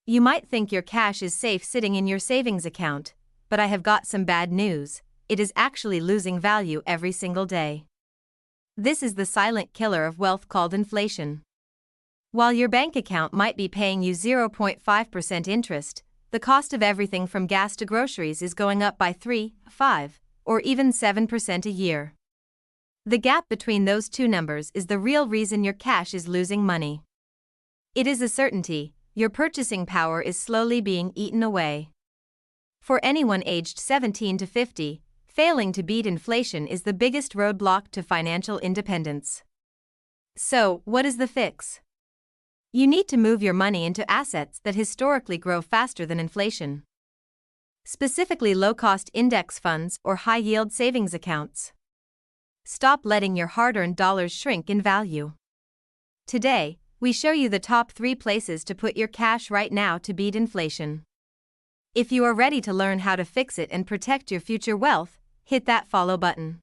You might think your cash is safe sitting in your savings account, but I have got some bad news. It is actually losing value every single day. This is the silent killer of wealth called inflation. While your bank account might be paying you 0.5% interest, the cost of everything from gas to groceries is going up by 3, 5, or even 7% a year. The gap between those two numbers is the real reason your cash is losing money. It is a certainty, your purchasing power is slowly being eaten away. For anyone aged 17 to 50, failing to beat inflation is the biggest roadblock to financial independence. So, what is the fix? You need to move your money into assets that historically grow faster than inflation. Specifically low-cost index funds or high-yield savings accounts. Stop letting your hard-earned dollars shrink in value. Today, we show you the top 3 places to put your cash right now to beat inflation. If you are ready to learn how to fix it and protect your future wealth, hit that follow button.